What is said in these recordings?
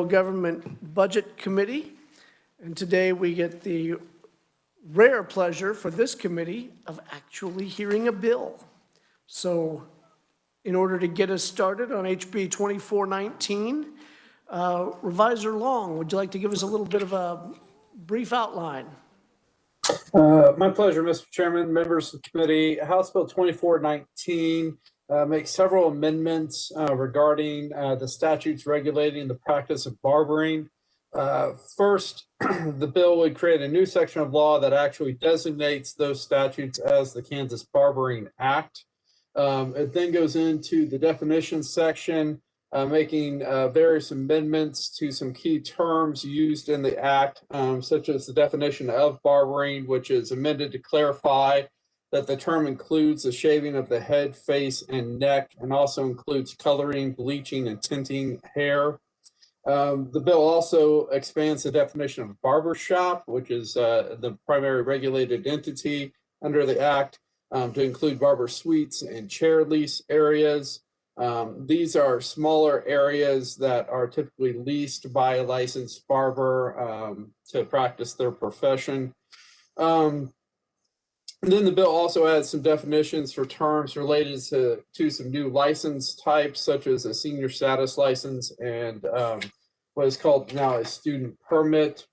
Government Budget Committee. And today we get the rare pleasure for this committee of actually hearing a bill. So in order to get us started on HB 2419, Revisor Long, would you like to give us a little bit of a brief outline? My pleasure, Mr. Chairman, members of the committee. House Bill 2419 makes several amendments regarding the statutes regulating the practice of barbering. First, the bill would create a new section of law that actually designates those statutes as the Kansas Barbarian Act. It then goes into the definitions section, making various amendments to some key terms used in the act, such as the definition of barbering, which is amended to clarify that the term includes the shaving of the head, face, and neck, and also includes coloring, bleaching, and tinting hair. The bill also expands the definition of barber shop, which is the primary regulated entity under the act, to include barber suites and chair lease areas. These are smaller areas that are typically leased by a licensed barber to practice their profession. And then the bill also adds some definitions for terms related to some new license types, such as a senior status license and what is called now a student permit.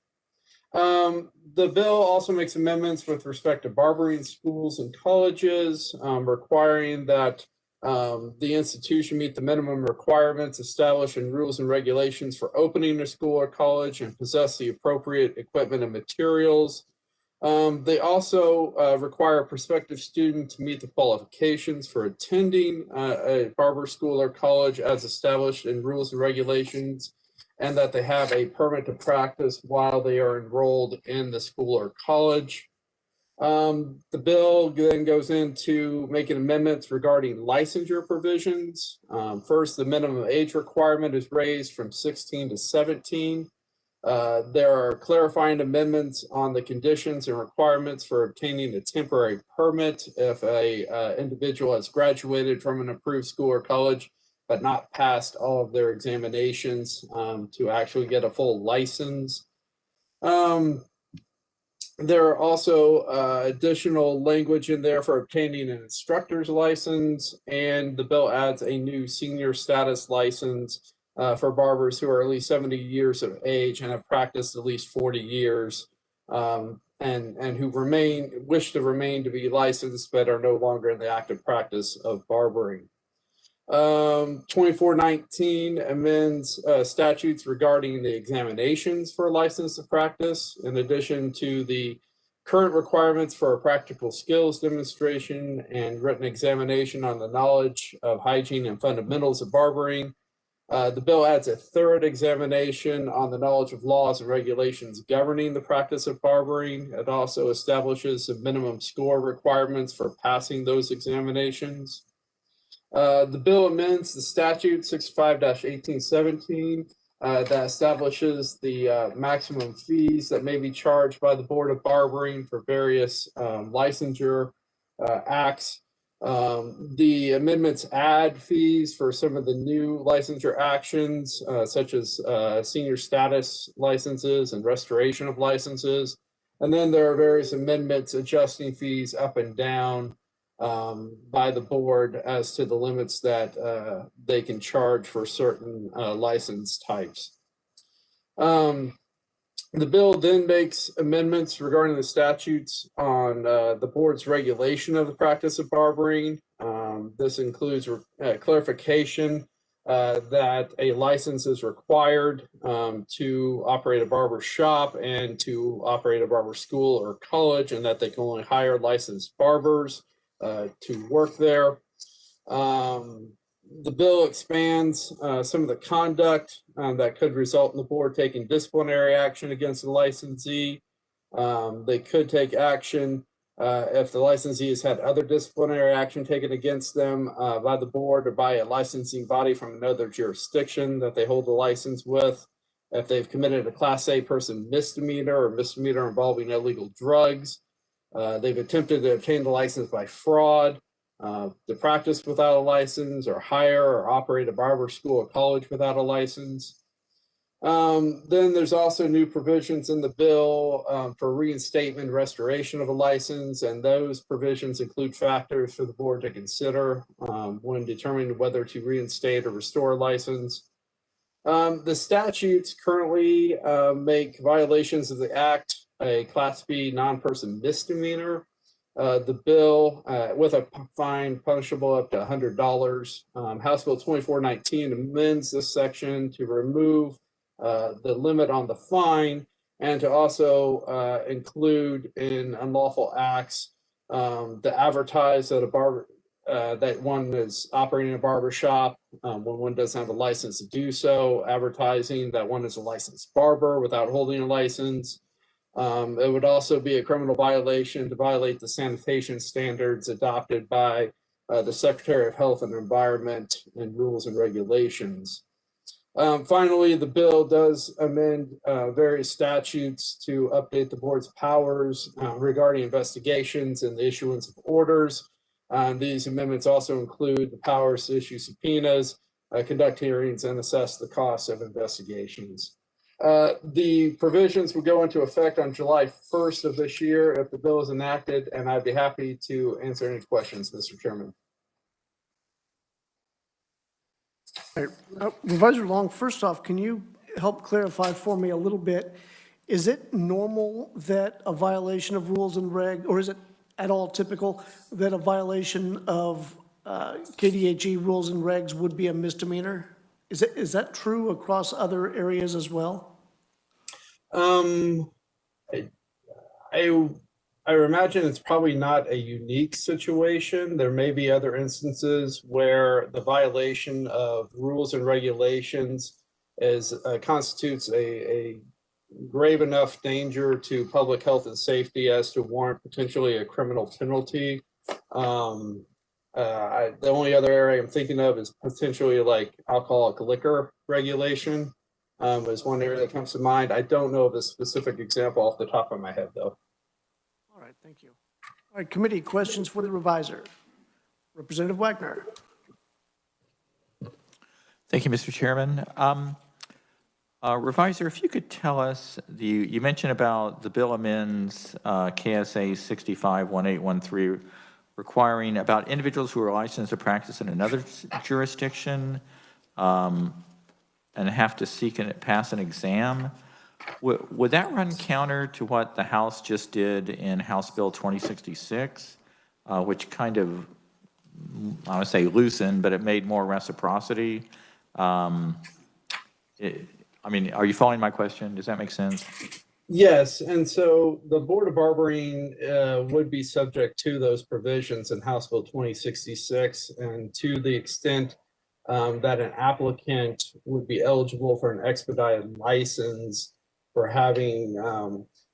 The bill also makes amendments with respect to barbering schools and colleges, requiring that the institution meet the minimum requirements established in rules and regulations for opening a school or college and possess the appropriate equipment and materials. They also require a prospective student to meet the qualifications for attending a barber school or college as established in rules and regulations, and that they have a permit to practice while they are enrolled in the school or college. The bill then goes into making amendments regarding licensure provisions. First, the minimum age requirement is raised from 16 to 17. There are clarifying amendments on the conditions and requirements for obtaining a temporary permit if a individual has graduated from an approved school or college but not passed all of their examinations to actually get a full license. There are also additional language in there for obtaining an instructor's license, and the bill adds a new senior status license for barbers who are at least 70 years of age and have practiced at least 40 years and who wish to remain to be licensed but are no longer in the active practice of barbering. 2419 amends statutes regarding the examinations for a license to practice, in addition to the current requirements for a practical skills demonstration and written examination on the knowledge of hygiene and fundamentals of barbering. The bill adds a third examination on the knowledge of laws and regulations governing the practice of barbering. It also establishes some minimum score requirements for passing those examinations. The bill amends the statute 65-1817 that establishes the maximum fees that may be charged by the Board of Barbering for various licensure acts. The amendments add fees for some of the new licensure actions, such as senior status licenses and restoration of licenses. And then there are various amendments adjusting fees up and down by the board as to the limits that they can charge for certain license types. The bill then makes amendments regarding the statutes on the board's regulation of the practice of barbering. This includes clarification that a license is required to operate a barber shop and to operate a barber school or college, and that they can only hire licensed barbers to work there. The bill expands some of the conduct that could result in the board taking disciplinary action against the licensee. They could take action if the licensee has had other disciplinary action taken against them by the board or by a licensing body from another jurisdiction that they hold the license with. If they've committed a Class A person misdemeanor or misdemeanor involving illegal drugs, they've attempted to obtain the license by fraud, to practice without a license, or hire or operate a barber school or college without a license. Then there's also new provisions in the bill for reinstatement, restoration of a license, and those provisions include factors for the board to consider when determining whether to reinstate or restore a license. The statutes currently make violations of the act a Class B non-person misdemeanor. The bill with a fine punishable up to $100. House Bill 2419 amends this section to remove the limit on the fine and to also include in unlawful acts the advertise that a barber that one is operating a barber shop when one doesn't have a license to do so, advertising that one is a licensed barber without holding a license. It would also be a criminal violation to violate the sanitation standards adopted by the Secretary of Health and Environment and rules and regulations. Finally, the bill does amend various statutes to update the board's powers regarding investigations and the issuance of orders. These amendments also include the powers to issue subpoenas, conduct hearings, and assess the costs of investigations. The provisions will go into effect on July 1st of this year if the bill is enacted, and I'd be happy to answer any questions, Mr. Chairman. Supervisor Long, first off, can you help clarify for me a little bit? Is it normal that a violation of rules and reg, or is it at all typical that a violation of KDHE rules and regs would be a misdemeanor? Is that true across other areas as well? I imagine it's probably not a unique situation. There may be other instances where the violation of rules and regulations constitutes a grave enough danger to public health and safety as to warrant potentially a criminal penalty. The only other area I'm thinking of is potentially like alcoholic liquor regulation is one area that comes to mind. I don't know of a specific example off the top of my head, though. All right, thank you. All right, committee questions for the reviser. Representative Wagner. Thank you, Mr. Chairman. Reviser, if you could tell us, you mentioned about the bill amends KSA 651813 requiring about individuals who are licensed to practice in another jurisdiction and have to seek and pass an exam. Would that run counter to what the House just did in House Bill 2066, which kind of, I would say loosened, but it made more reciprocity? I mean, are you following my question? Does that make sense? Yes, and so the Board of Barbering would be subject to those provisions in House Bill 2066, and to the extent that an applicant would be eligible for an expedited license for having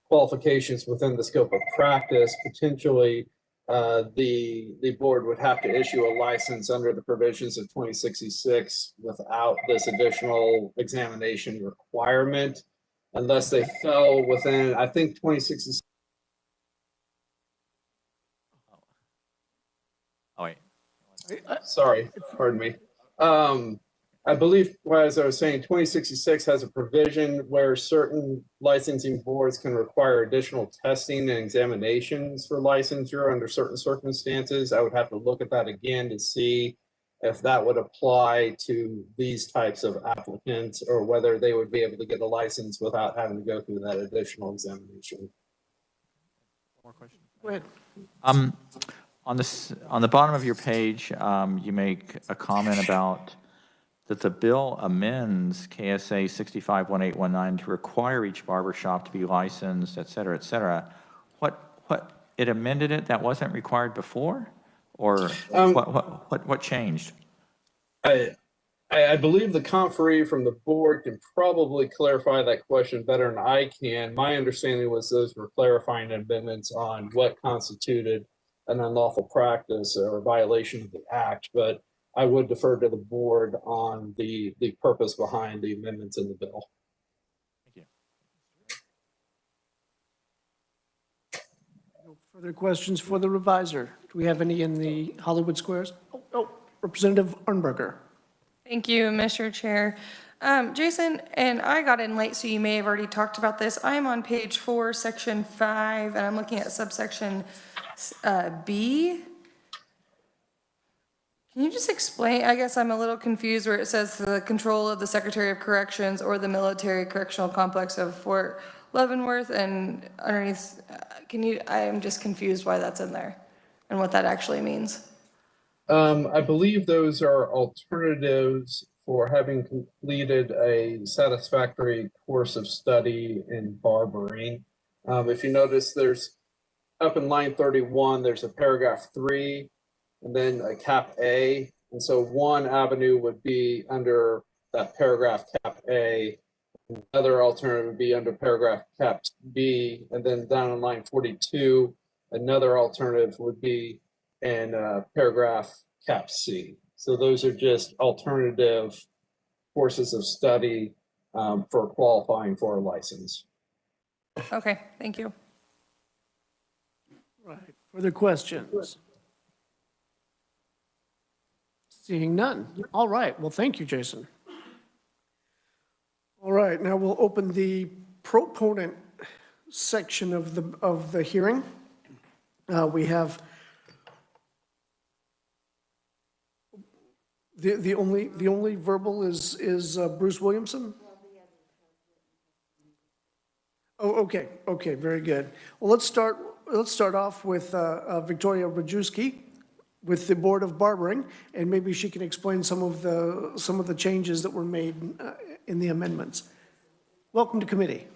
qualifications within the scope of practice, potentially the board would have to issue a license under the provisions of 2066 without this additional examination requirement, unless they fell within, I think 2066. Oh, wait. Sorry, pardon me. I believe, well, as I was saying, 2066 has a provision where certain licensing boards can require additional testing and examinations for licensure under certain circumstances. I would have to look at that again to see if that would apply to these types of applicants or whether they would be able to get a license without having to go through that additional examination. More questions? Go ahead. On the bottom of your page, you make a comment about that the bill amends KSA 651819 to require each barbershop to be licensed, et cetera, et cetera. What it amended it that wasn't required before, or what changed? I believe the conferee from the board can probably clarify that question better than I can. My understanding was those were clarifying amendments on what constituted an unlawful practice or a violation of the act, but I would defer to the board on the purpose behind the amendments in the bill. Thank you. No further questions for the reviser. Do we have any in the Hollywood Squares? Oh, Representative Arnberger. Thank you, Mr. Chair. Jason, and I got in late, so you may have already talked about this. I am on page 4, section 5, and I'm looking at subsection B. Can you just explain, I guess I'm a little confused where it says the control of the Secretary of Corrections or the Military Correctional Complex of Fort Leavenworth, and underneath, I am just confused why that's in there and what that actually means. I believe those are alternatives for having completed a satisfactory course of study in barbering. If you notice, there's up in line 31, there's a paragraph 3 and then a cap A. And so one avenue would be under that paragraph cap A. Another alternative would be under paragraph cap B. And then down in line 42, another alternative would be in paragraph cap C. So those are just alternative courses of study for qualifying for a license. Okay, thank you. Right. Further questions? Seeing none. All right. Well, thank you, Jason. All right. Now we'll open the proponent section of the hearing. We have the only verbal is Bruce Williamson. Oh, okay. Okay. Very good. Well, let's start off with Victoria Rajewski with the Board of Barbering, and maybe she can explain some of the changes that were made in the amendments. Welcome to committee.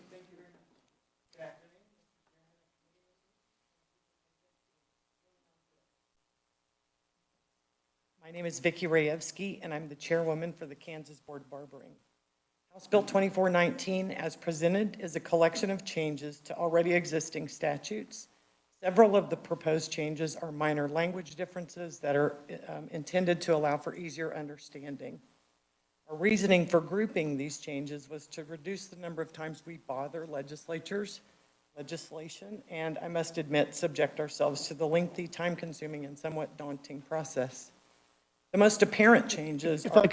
My name is Vicki Rajewski, and I'm the chairwoman for the Kansas Board of Barbering. House Bill 2419, as presented, is a collection of changes to already existing statutes. Several of the proposed changes are minor language differences that are intended to allow for easier understanding. Our reasoning for grouping these changes was to reduce the number of times we bother legislation, and I must admit, subject ourselves to the lengthy, time-consuming, and somewhat daunting process. The most apparent changes If I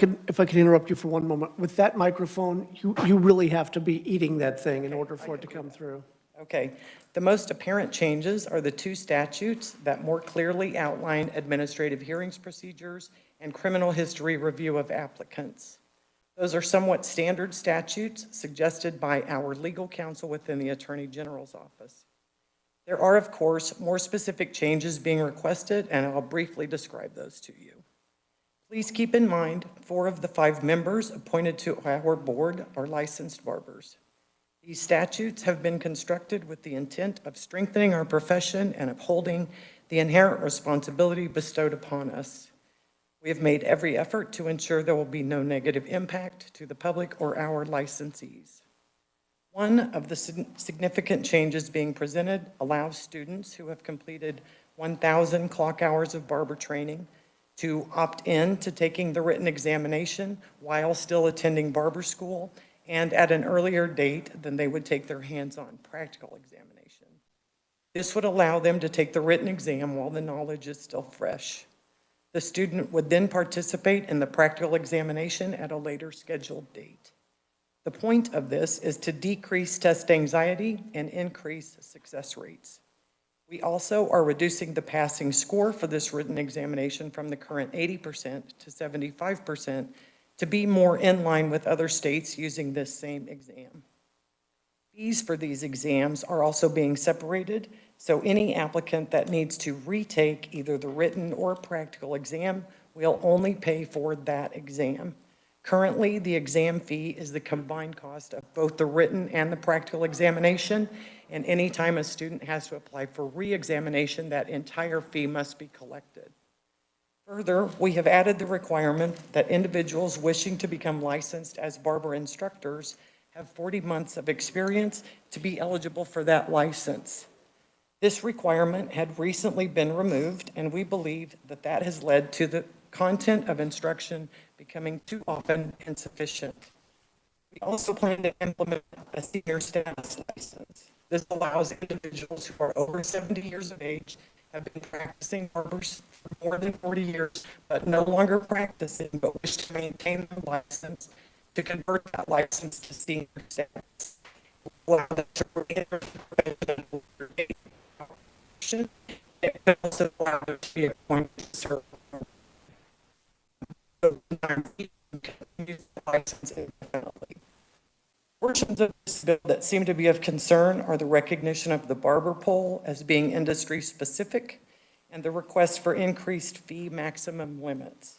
could interrupt you for one moment. With that microphone, you really have to be eating that thing in order for it to come through. Okay. The most apparent changes are the two statutes that more clearly outline administrative hearings procedures and criminal history review of applicants. Those are somewhat standard statutes suggested by our legal counsel within the Attorney General's office. There are, of course, more specific changes being requested, and I'll briefly describe those to you. Please keep in mind, 4 of the 5 members appointed to our board are licensed barbers. These statutes have been constructed with the intent of strengthening our profession and upholding the inherent responsibility bestowed upon us. We have made every effort to ensure there will be no negative impact to the public or our licensees. One of the significant changes being presented allows students who have completed 1,000 clock hours of barber training to opt in to taking the written examination while still attending barber school and at an earlier date than they would take their hands-on practical examination. This would allow them to take the written exam while the knowledge is still fresh. The student would then participate in the practical examination at a later scheduled date. The point of this is to decrease test anxiety and increase success rates. We also are reducing the passing score for this written examination from the current 80% to 75% to be more in line with other states using this same exam. Fees for these exams are also being separated, so any applicant that needs to retake either the written or practical exam will only pay for that exam. Currently, the exam fee is the combined cost of both the written and the practical examination, and anytime a student has to apply for re-examination, that entire fee must be collected. Further, we have added the requirement that individuals wishing to become licensed as barber instructors have 40 months of experience to be eligible for that license. This requirement had recently been removed, and we believe that that has led to the content of instruction becoming too often insufficient. We also plan to implement a senior status license. This allows individuals who are over 70 years of age, have been practicing barbers for more than 40 years, but no longer practicing, but wish to maintain their license, to convert that license to senior status. Allow them to enter the profession. It could also allow them to be appointed to serve. License indefinitely. Portions of this bill that seem to be of concern are the recognition of the barber pole as being industry specific and the request for increased fee maximum limits.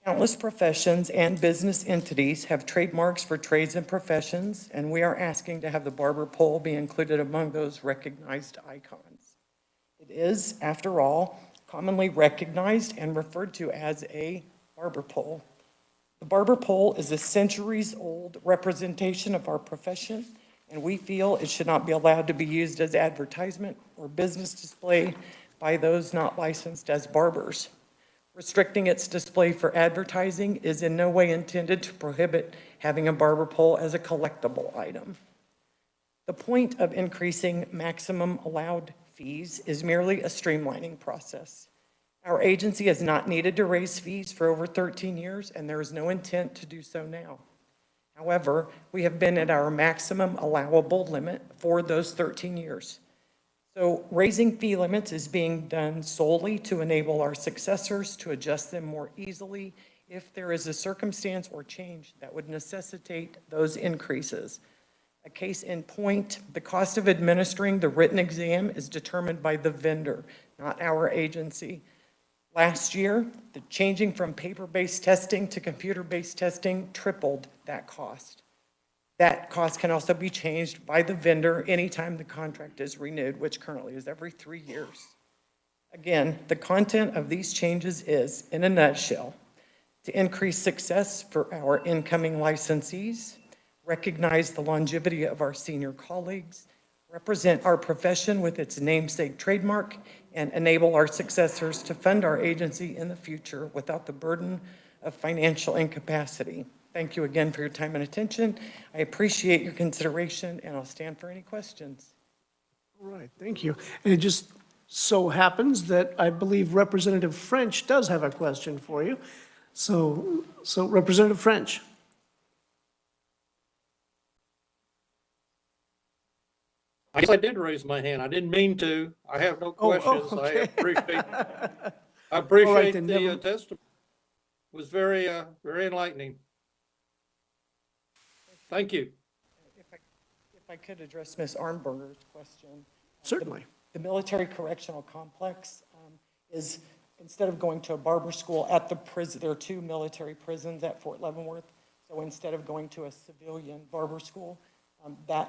Countless professions and business entities have trademarks for trades and professions, and we are asking to have the barber pole be included among those recognized icons. It is, after all, commonly recognized and referred to as a barber pole. The barber pole is a centuries-old representation of our profession, and we feel it should not be allowed to be used as advertisement or business display by those not licensed as barbers. Restricting its display for advertising is in no way intended to prohibit having a barber pole as a collectible item. The point of increasing maximum allowed fees is merely a streamlining process. Our agency has not needed to raise fees for over 13 years, and there is no intent to do so now. However, we have been at our maximum allowable limit for those 13 years. So raising fee limits is being done solely to enable our successors to adjust them more easily if there is a circumstance or change that would necessitate those increases. A case in point, the cost of administering the written exam is determined by the vendor, not our agency. Last year, the changing from paper-based testing to computer-based testing tripled that cost. That cost can also be changed by the vendor anytime the contract is renewed, which currently is every 3 years. Again, the content of these changes is, in a nutshell, to increase success for our incoming licensees, recognize the longevity of our senior colleagues, represent our profession with its namesake trademark, and enable our successors to fund our agency in the future without the burden of financial incapacity. Thank you again for your time and attention. I appreciate your consideration, and I'll stand for any questions. All right, thank you. And it just so happens that I believe Representative French does have a question for you. So Representative French. I guess I did raise my hand. I didn't mean to. I have no questions. Okay. I All right, appreciate then, the never- testimony. It was very enlightening. Thank you. If I could address Ms. Arnberger's question. Certainly. The military correctional complex is, instead of going to a barber school at the prison, there are 2 military prisons at Fort Leavenworth. So instead of going to a civilian barber school,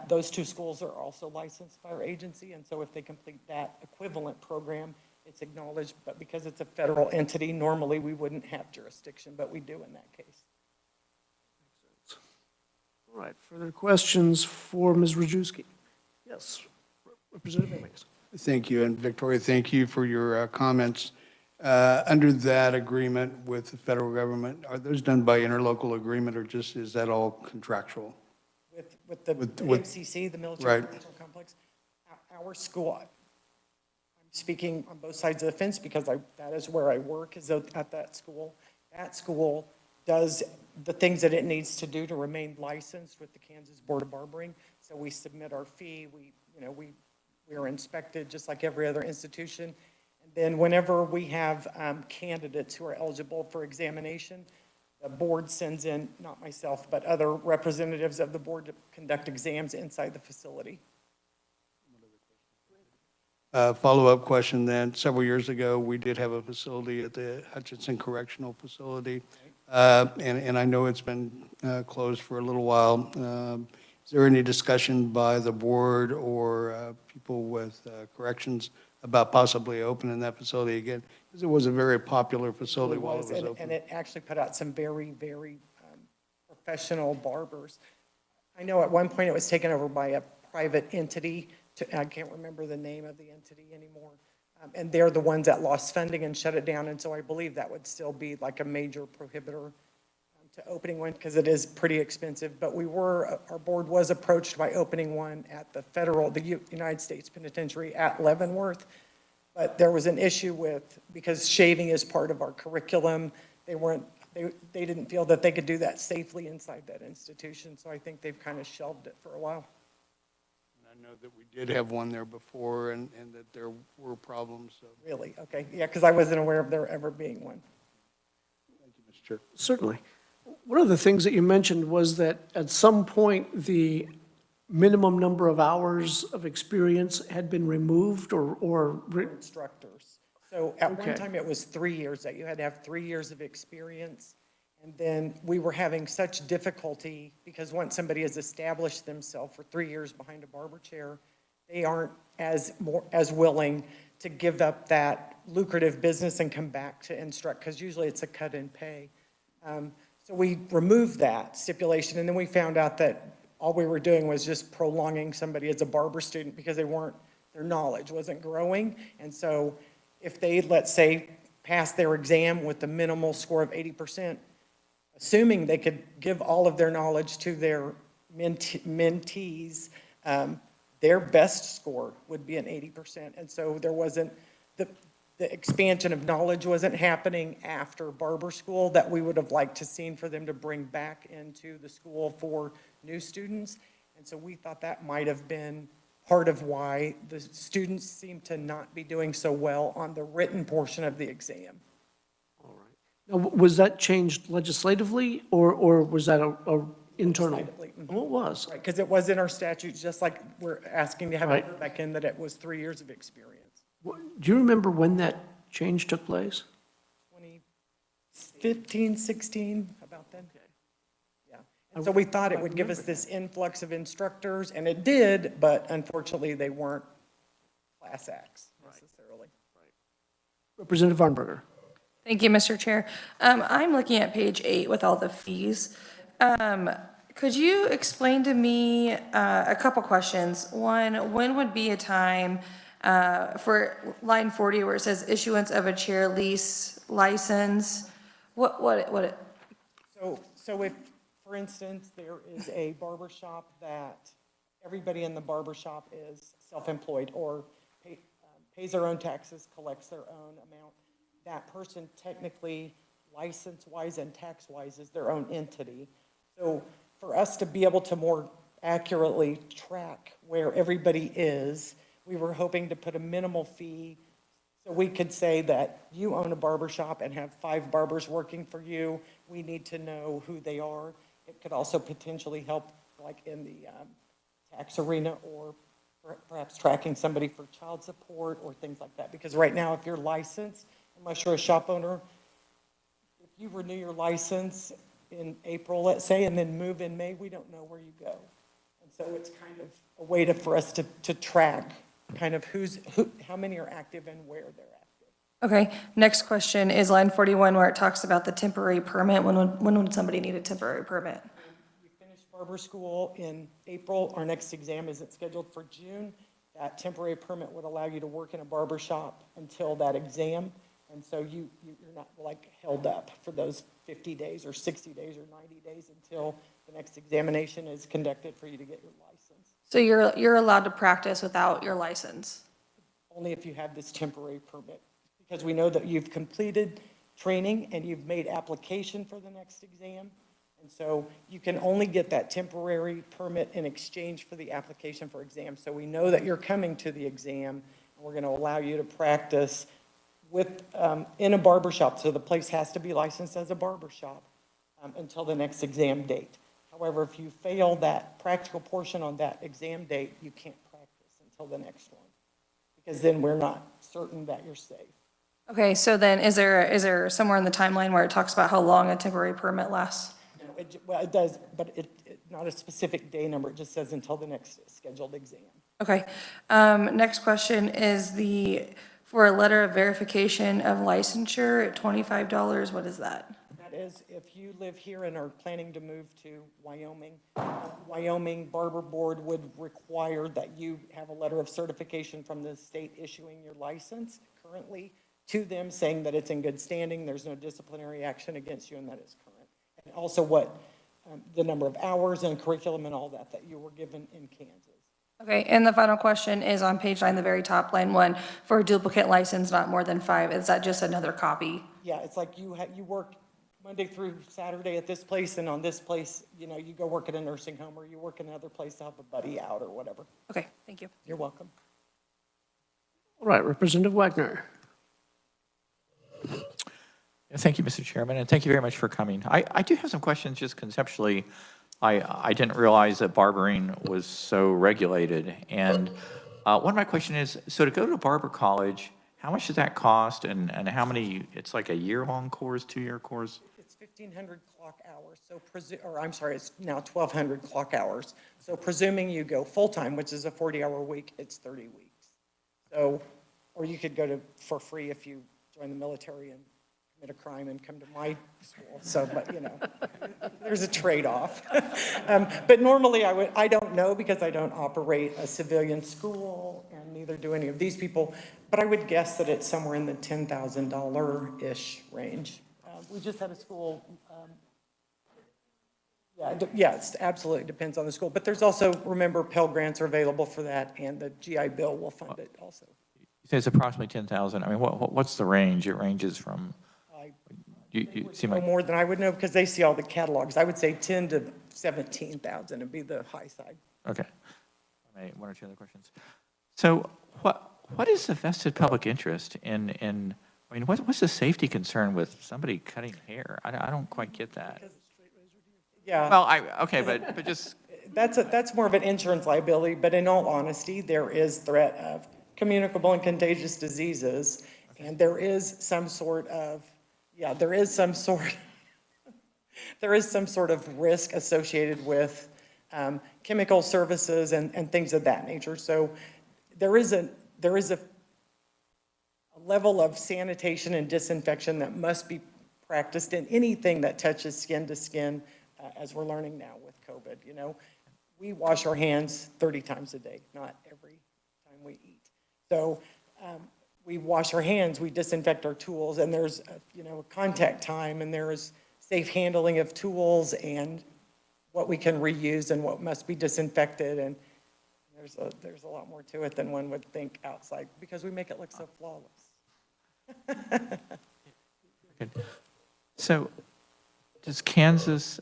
those 2 schools are also licensed by our agency. And so if they complete that equivalent program, it's acknowledged. But because it's a federal entity, normally we wouldn't have jurisdiction, but we do in that case. All right, further questions for Ms. Rajewski? Yes, Representative Emmings. Thank you, and Victoria, thank you for your comments. Under that agreement with the federal government, are those done by interlocal agreement, or just, is that all contractual? With the MCC, the military correctional complex, our school, I'm speaking on both sides of the fence because that is where I work, is at that school. That school does the things that it needs to do to remain licensed with the Kansas Board of Barbering. So we submit our fee, we are inspected just like every other institution. And then whenever we have candidates who are eligible for examination, the board sends in, not myself, but other representatives of the board to conduct exams inside the facility. Follow-up question then. Several years ago, we did have a facility at the Hutchinson Correctional Facility, and I know it's been closed for a little while. Is there any discussion by the board or people with corrections about possibly opening that facility again? Because it was a very popular facility while it was open. And it actually put out some very, very professional barbers. I know at one point it was taken over by a private entity. I can't remember the name of the entity anymore. And they're the ones that lost funding and shut it down. And so I believe that would still be like a major prohibitor to opening one because it is pretty expensive. But our board was approached by opening one at the United States Penitentiary at Leavenworth. But there was an issue because shaving is part of our curriculum. They they didn't feel that they could do that safely inside that institution, so I think they've kind of shelved it for a while. And I know that we did have one there before and that there were problems, so Really? Okay, yeah, because I wasn't aware of there ever being one. thank you, Mr. Chair. Certainly. One of the things that you mentioned was that at some point, the minimum number of hours of experience had been removed or Instructors. So at one Okay. time, it was 3 years, that you had to have 3 years of experience. And then we were having such difficulty, because once somebody has established themselves for 3 years behind a barber chair, they aren't as willing to give up that lucrative business and come back to instruct, because usually it's a cut in pay. So we removed that stipulation, and then we found out that all we were doing was just prolonging somebody as a barber student because their knowledge wasn't growing. And so if they, let's say, passed their exam with the minimal score of 80%, assuming they could give all of their knowledge to their mentees, their best score would be an 80%. And so there wasn't, the expansion of knowledge wasn't happening after barber school that we would have liked to seen for them to bring back into the school for new students. And so we thought that might have been part of why the students seem to not be doing so well on the written portion of the exam. Now, was that changed legislatively or was that a internal? Legislatively, mhm. Oh, it was. Right, because it was in our statutes, just like we're asking to have Right. it back in, that it was 3 years of experience. Do you remember when that change took place? 2015, 16, about then. Yeah. And so we thought it would give us this influx of instructors, and it did, but unfortunately, they weren't class acts necessarily. Representative Varnberger. Thank you, Mr. Chair. I'm looking at page 8 with all the fees. Could you explain to me a couple questions? One, when would be a time for line 40 where it says issuance of a chair lease license? So if, for instance, there is a barber shop that everybody in the barber shop is self-employed or pays their own taxes, collects their own amount, that person technically license-wise and tax-wise is their own entity. So for us to be able to more accurately track where everybody is, we were hoping to put a minimal fee so we could say that you own a barber shop and have 5 barbers working for you. We need to know who they are. It could also potentially help like in the tax arena or perhaps tracking somebody for child support or things like that. Because right now, if you're licensed, unless you're a shop owner, if you renew your license in April, let's say, and then move in May, we don't know where you go. And so it's kind of a way for us to track kind of how many are active and where they're active. Okay, next question is line 41 where it talks about the temporary permit. When would somebody need a temporary permit? We finished barber school in April. Our next exam isn't scheduled for June. That temporary permit would allow you to work in a barber shop until that exam. And so you're not like held up for those 50 days or 60 days or 90 days until the next examination is conducted for you to get your license. So you're allowed to practice without your license? Only if you have this temporary permit, because we know that you've completed training and you've made application for the next exam. And so you can only get that temporary permit in exchange for the application for exam. So we know that you're coming to the exam, and we're going to allow you to practice with in a barber shop. So the place has to be licensed as a barber shop until the next exam date. However, if you fail that practical portion on that exam date, you can't practice until the next one, because then we're not certain that you're safe. Okay, so then is there somewhere in the timeline where it talks about how long a temporary permit lasts? Well, it does, but not a specific day number. It just says until the next scheduled exam. Okay, next question is for a letter of verification of licensure at $25, what is that? That is, if you live here and are planning to move to Wyoming, Wyoming Barber Board would require that you have a letter of certification from the state issuing your license currently to them, saying that it's in good standing, there's no disciplinary action against you, and that it's current. And also what the number of hours and curriculum and all that you were given in Kansas. Okay, and the final question is on page 9, the very top, line 1, for a duplicate license, not more than 5. Is that just another copy? Yeah, it's like you work Monday through Saturday at this place, and on this place, you know, you go work at a nursing home, or you work in another place to help a buddy out or whatever. Okay, thank you. You're welcome. All right, Representative Wagner. Thank you, Mr. Chairman, and thank you very much for coming. I do have some questions just conceptually. I didn't realize that barbering was so regulated. And one of my questions is, so to go to Barber College, how much does that cost, and how many, it's like a year-long course, 2-year course? It's 1,500 clock hours, so or I'm sorry, it's now 1,200 clock hours. So presuming you go full-time, which is a 40-hour week, it's 30 weeks. So, or you could go for free if you join the military and commit a crime and come to my school. So, but you know, there's a trade-off. But normally I don't know, because I don't operate a civilian school, and neither do any of these people, but I would guess that it's somewhere in the $10,000-ish range. We just had a school, yeah, it absolutely depends on the school, but there's also, remember, Pell Grants are available for that, and the GI Bill will fund it also. You say it's approximately 10,000. I mean, what's the range? It ranges from, you seem No like, more than I would know, because they see all the catalogs. I would say 10 to 17,000 would be the high side. okay. One or two other questions. So what is the vested public interest in I mean, what's the safety concern with somebody cutting hair? I don't quite get that. Yeah. Well, okay, but just, That's more of an insurance liability, but in all honesty, there is threat of communicable and contagious diseases, and there is some sort of risk associated with chemical services and things of that nature. So there is a level of sanitation and disinfection that must be practiced in anything that touches skin to skin, as we're learning now with COVID. You know, we wash our hands 30 times a day, not every time we eat. So we wash our hands, we disinfect our tools, and there's a contact time, and there's safe handling of tools, and what we can reuse and what must be disinfected, and there's a lot more to it than one would think outside, because we make it look so flawless. so is Kansas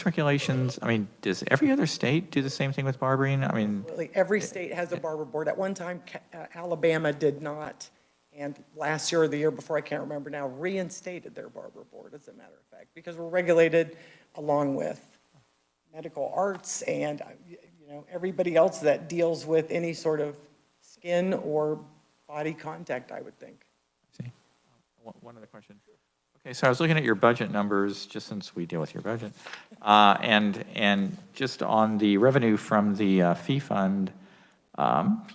regulations, I mean, does every other state do the same thing with barbering? I mean, Really, every state has a barber board. At one time, Alabama did not, and last year or the year before, I can't remember now, reinstated their barber board, as a matter of fact, because we're regulated along with medical arts and everybody else that deals with any sort of skin or body contact, I would think. see, one other question. Okay, so I was looking at your budget numbers, just since we deal with your budget, and just on the revenue from the fee fund,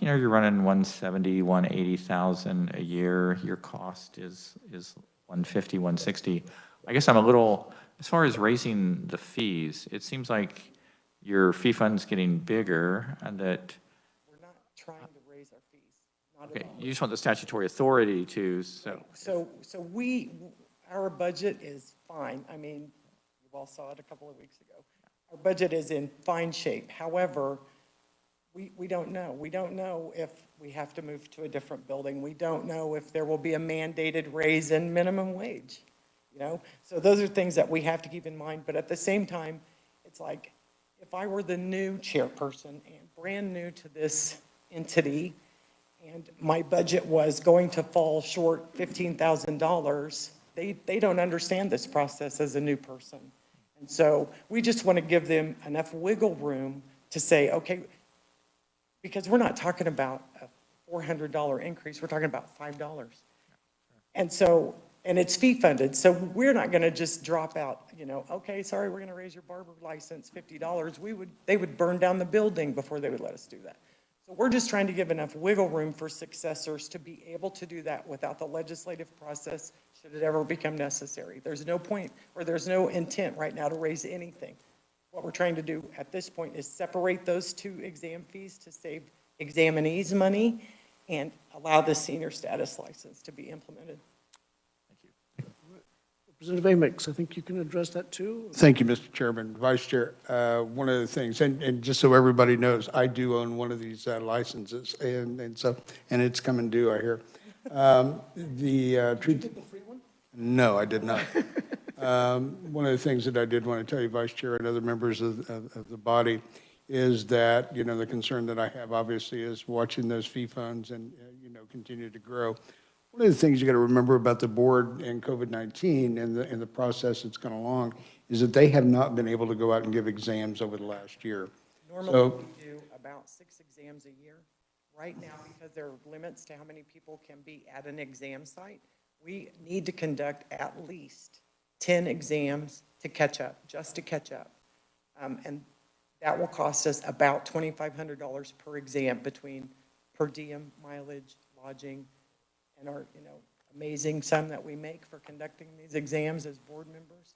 you're running 170, 180,000 a year. Your cost is 150, 160. I guess I'm a little, as far as raising the fees, it seems like your fee fund's getting bigger, and that. We're not trying to raise our fees, not Okay, at all. you just want the statutory authority to, so. Our budget is fine. I mean, you all saw it a couple of weeks ago. Our budget is in fine shape. However, we don't know. We don't know if we have to move to a different building. We don't know if there will be a mandated raise in minimum wage, So those are things that we have to keep in mind. But at the same time, it's like, if I were the new chairperson and brand new to this entity, and my budget was going to fall short $15,000, they don't understand this process as a new person. And so we just want to give them enough wiggle room to say, okay, because we're not talking about a $400 increase, we're talking about $5. And so, and it's fee funded, so we're not going to just drop out, okay, sorry, we're going to raise your barber license $50. They would burn down the building before they would let us do that. So we're just trying to give enough wiggle room for successors to be able to do that without the legislative process, should it ever become necessary. There's no point, or there's no intent right now to raise anything. What we're trying to do at this point is separate those two exam fees to save examinees money and allow the senior status license to be implemented. Representative Amix, I think you can address that too. Thank you, Mr. Chairman. Vice Chair, one of the things, and just so everybody knows, I do own one of these licenses, and it's coming due, I hear. Did you get the free one? No, I did not. One of the things that I did want to tell you, Vice Chair, and other members of the body, is that, the concern that I have obviously is watching those fee funds and, continue to grow. One of the things you got to remember about the board and COVID-19 and the process that's gone along is that they have not been able to go out and give exams over the last year. Normally, we do about 6 exams a year. Right now, because there are limits to how many people can be at an exam site, we need to conduct at least 10 exams to catch up, just to catch up. And that will cost us about $2,500 per exam between per diem, mileage, lodging, and our, amazing sum that we make for conducting these exams as board members.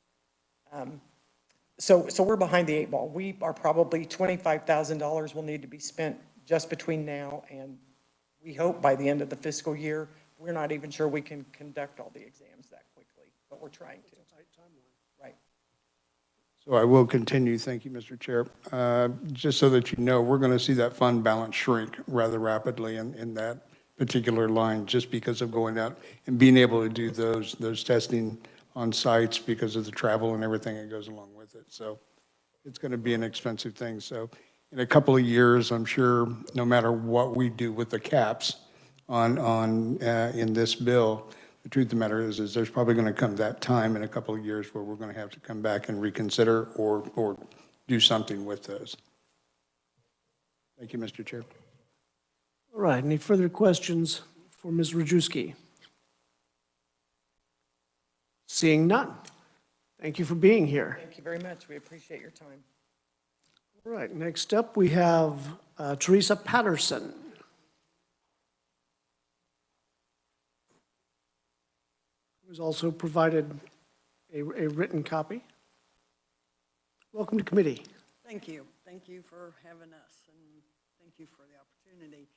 So we're behind the 8 ball. We are probably $25,000 will need to be spent just between now and we hope by the end of the fiscal year. We're not even sure we can conduct all the exams that quickly, but we're trying to. Right. So I will continue, thank you, Mr. Chair. Just so that you know, we're going to see that fund balance shrink rather rapidly in that particular line, just because of going out and being able to do those testing on sites because of the travel and everything that goes along with it. So it's going to be an expensive thing. So in a couple of years, I'm sure, no matter what we do with the caps in this bill, the truth of the matter is there's probably going to come that time in a couple of years where we're going to have to come back and reconsider or do something with those. Thank you, Mr. Chair. All right, any further questions for Ms. Rajewski? Seeing none. Thank you for being here. Thank you very much. We appreciate your time. All right, next up, we have Theresa Patterson. Who's also provided a written copy. Welcome to committee. Thank you. Thank you for having us, and thank you for the opportunity.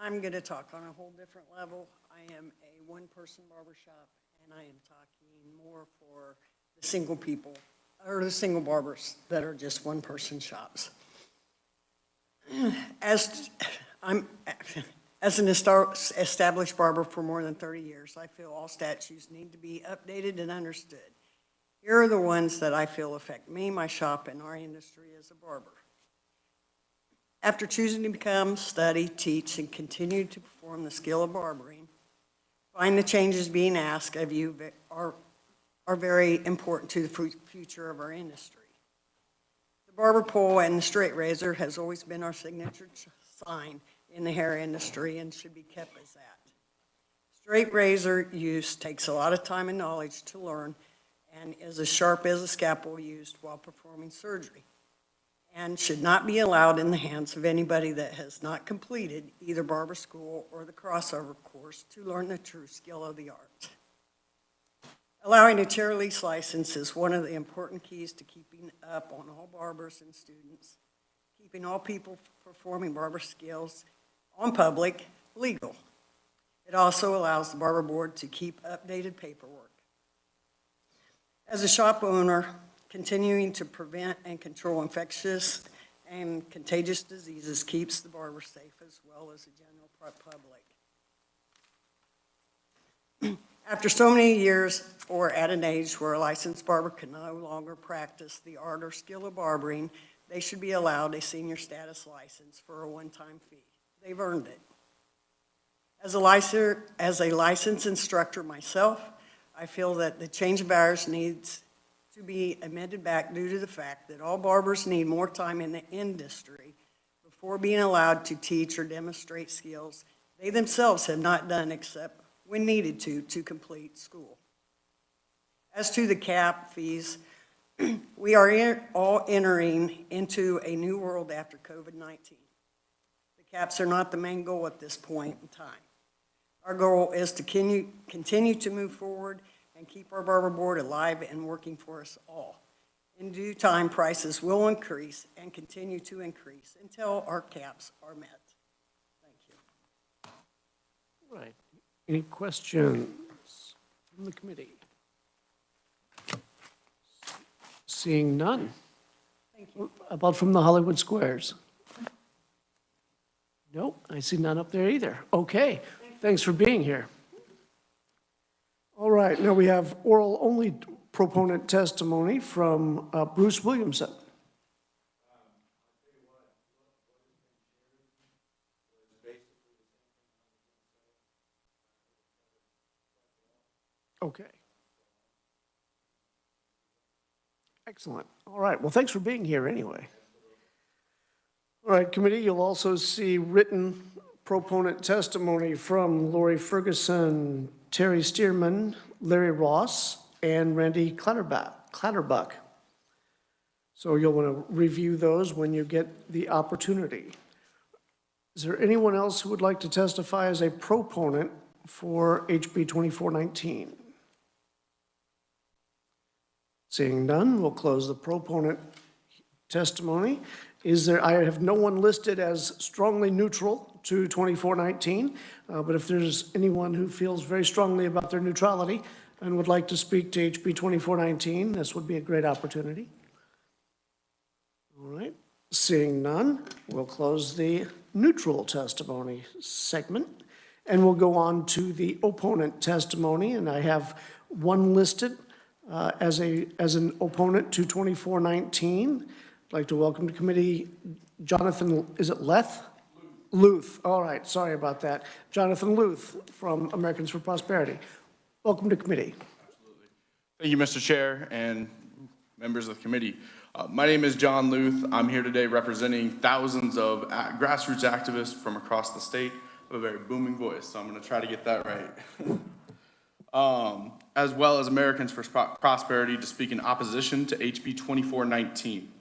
I'm going to talk on a whole different level. I am a one-person barbershop, and I am talking more for the single people, or the single barbers that are just one-person shops. As an established barber for more than 30 years, I feel all statutes need to be updated and understood. Here are the ones that I feel affect me, my shop, and our industry as a barber. After choosing to become, study, teach, and continue to perform the skill of barbering, find the changes being asked of you are very important to the future of our industry. The barber pole and the straight razor has always been our signature sign in the hair industry and should be kept as that. Straight razor use takes a lot of time and knowledge to learn and is as sharp as a scalpel used while performing surgery, and should not be allowed in the hands of anybody that has not completed either barber school or the crossover course to learn the true skill of the art. Allowing a chair lease license is one of the important keys to keeping up on all barbers and students, keeping all people performing barber skills on public legal. It also allows the barber board to keep updated paperwork. As a shop owner, continuing to prevent and control infectious and contagious diseases keeps the barber safe as well as the general public. After so many years or at an age where a licensed barber can no longer practice the art or skill of barbering, they should be allowed a senior status license for a one-time fee. They've earned it. As a licensed instructor myself, I feel that the change of hours needs to be amended back due to the fact that all barbers need more time in the industry before being allowed to teach or demonstrate skills they themselves have not done except when needed to complete school. As to the cap fees, we are all entering into a new world after COVID-19. The caps are not the main goal at this point in time. Our goal is to continue to move forward and keep our barber board alive and working for us all. In due time, prices will increase and continue to increase until our caps are met. Thank you. Right. Any questions from the committee? Seeing none. Thank you. How about from the Hollywood Squares? Nope, I see none up there either. Okay, thanks for being here. All right, now we have oral proponent testimony from Bruce Williamson. Okay. Excellent. All right. Well, thanks for being here anyway. All right, committee, you'll also see written proponent testimony from Lori Ferguson, Terry Stearman, Larry Ross, and Randy Clatterbuck. So you'll want to review those when you get the opportunity. Is there anyone else who would like to testify as a proponent for HB 2419? Seeing none, we'll close the proponent testimony. I have no one listed as strongly neutral to 2419, but if there's anyone who feels very strongly about their neutrality and would like to speak to HB 2419, this would be a great opportunity. All right, seeing none, we'll close the neutral testimony segment, and we'll go on to the opponent testimony, and I have one listed as an opponent to 2419. I'd like to welcome to committee Jonathan, is it Leth? Luth. All right, sorry about that. Jonathan Luth from Americans for Prosperity. Welcome to committee. Absolutely. Thank you, Mr. Chair and members of the committee. My name is John Luth. I'm here today representing thousands of grassroots activists from across the state. I have a very booming voice, so I'm going to try to get that right. As well as Americans for Prosperity, to speak in opposition to HB 2419.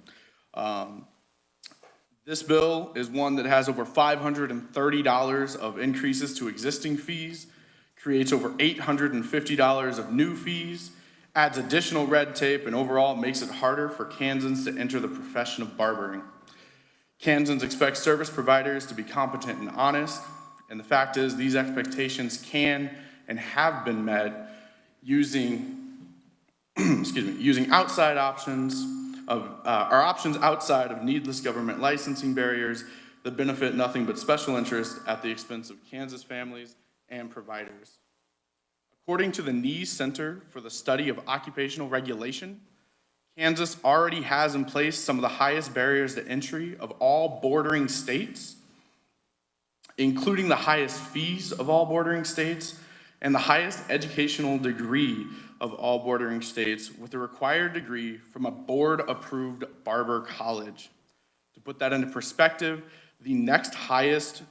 This bill is one that has over $530 of increases to existing fees, creates over $850 of new fees, adds additional red tape, and overall makes it harder for Kansans to enter the profession of barbering. Kansans expect service providers to be competent and honest, and the fact is these expectations can and have been met using, using outside options our options outside of needless government licensing barriers that benefit nothing but special interest at the expense of Kansas families and providers. According to the NEES Center for the Study of Occupational Regulation, Kansas already has in place some of the highest barriers to entry of all bordering states, including the highest fees of all bordering states and the highest educational degree of all bordering states, with a required degree from a board-approved barber college. To put that into perspective, the next highest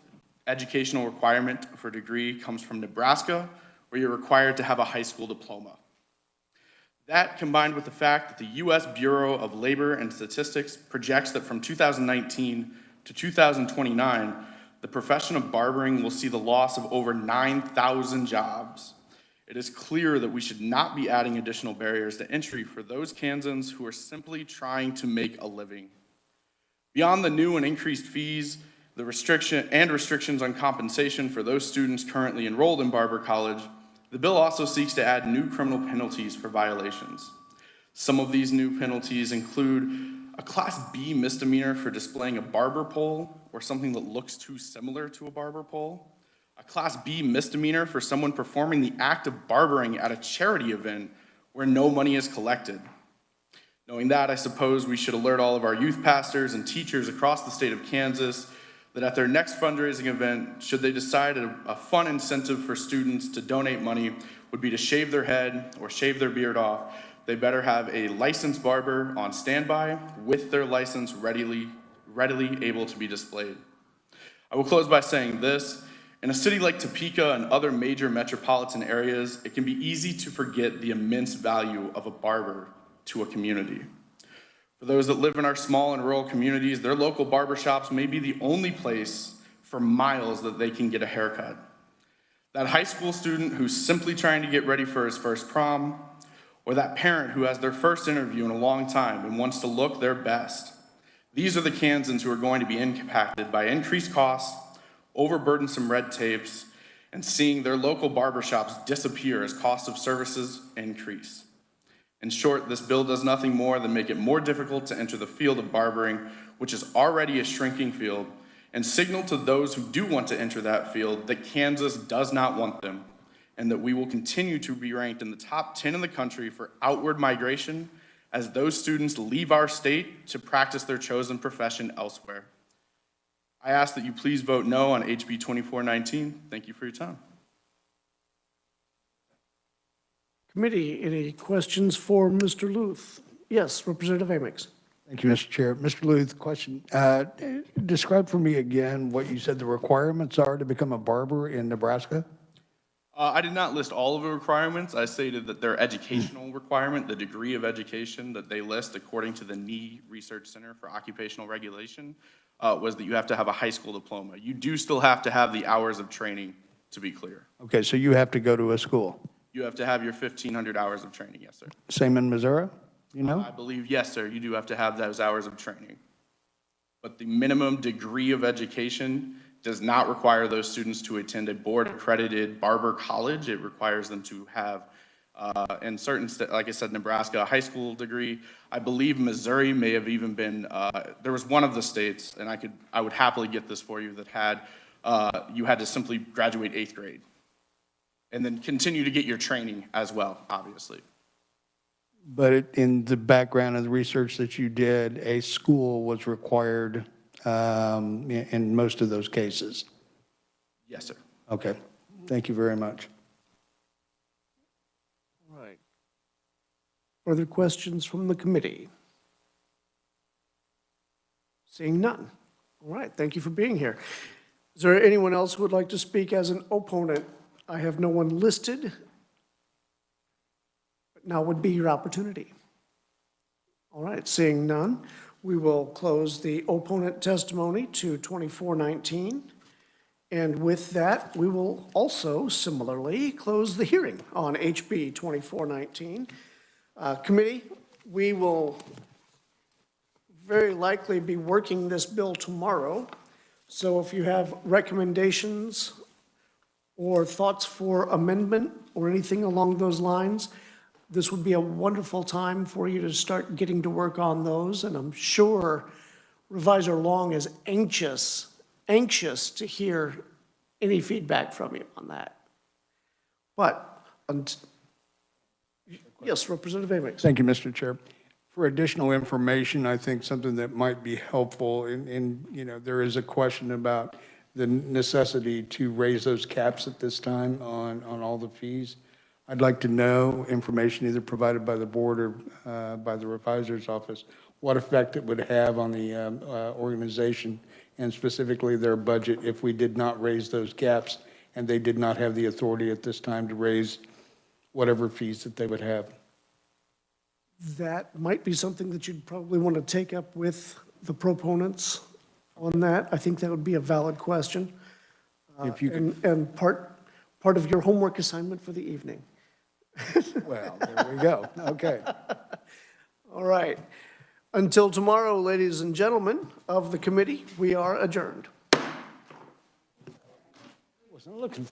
educational requirement for degree comes from Nebraska, where you're required to have a high school diploma. That, combined with the fact that the U.S. Bureau of Labor and Statistics projects that from 2019 to 2029, the profession of barbering will see the loss of over 9,000 jobs. It is clear that we should not be adding additional barriers to entry for those Kansans who are simply trying to make a living. Beyond the new and increased fees, the restrictions on compensation for those students currently enrolled in Barber College, the bill also seeks to add new criminal penalties for violations. Some of these new penalties include a Class B misdemeanor for displaying a barber pole or something that looks too similar to a barber pole, a Class B misdemeanor for someone performing the act of barbering at a charity event where no money is collected. Knowing that, I suppose we should alert all of our youth pastors and teachers across the state of Kansas that at their next fundraising event, should they decide a fun incentive for students to donate money would be to shave their head or shave their beard off, they better have a licensed barber on standby with their license readily able to be displayed. I will close by saying this. In a city like Topeka and other major metropolitan areas, it can be easy to forget the immense value of a barber to a community. For those that live in our small and rural communities, their local barbershops may be the only place for miles that they can get a haircut. That high school student who's simply trying to get ready for his first prom, or that parent who has their first interview in a long time and wants to look their best. These are the Kansans who are going to be impacted by increased costs, overburdensome red tapes, and seeing their local barbershops disappear as cost of services increase. In short, this bill does nothing more than make it more difficult to enter the field of barbering, which is already a shrinking field, and signal to those who do want to enter that field that Kansas does not want them, and that we will continue to be ranked in the top 10 in the country for outward migration as those students leave our state to practice their chosen profession elsewhere. I ask that you please vote no on HB 2419. Thank you for your time. Committee, any questions for Mr. Luth? Yes, Representative Amix. Thank you, Mr. Chair. Mr. Luth, question. Describe for me again what you said the requirements are to become a barber in Nebraska? I did not list all of the requirements. I stated that their educational requirement, the degree of education that they list according to the NEE Research Center for Occupational Regulation, was that you have to have a high school diploma. You do still have to have the hours of training, to be clear. Okay, so you have to go to a school. You have to have your 1,500 hours of training, yes, sir. Same in Missouri, you know? I believe, yes, sir, you do have to have those hours of training. But the minimum degree of education does not require those students to attend a board-accredited barber college. It requires them to have, in certain states, like I said, Nebraska, a high school degree. I believe Missouri may have even been, there was one of the states, and I would happily get this for you, that had, you had to simply graduate 8th grade. And then continue to get your training as well, obviously. But in the background of the research that you did, a school was required in most of those cases? Yes, sir. Okay, thank you very much. All right. Further questions from the committee? Seeing none. All right, thank you for being here. Is there anyone else who would like to speak as an opponent? I have no one listed. But now would be your opportunity. All right, seeing none, we will close the opponent testimony to 2419. And with that, we will also similarly close the hearing on HB 2419. Committee, we will very likely be working this bill tomorrow. So if you have recommendations or thoughts for amendment or anything along those lines, this would be a wonderful time for you to start getting to work on those. And I'm sure Revisor Long is anxious to hear any feedback from you on that. But, yes, Representative Amix. Thank you, Mr. Chair. For additional information, I think something that might be helpful, there is a question about the necessity to raise those caps at this time on all the fees. I'd like to know information either provided by the board or by the revisor's office, what effect it would have on the organization and specifically their budget if we did not raise those caps and they did not have the authority at this time to raise whatever fees that they would have. That might be something that you'd probably want to take up with the proponents on that. I think that would be a valid question. If you could, And part of your homework assignment for the evening. well, there we go. Okay. All right. Until tomorrow, ladies and gentlemen of the committee, we are adjourned. Wasn't looking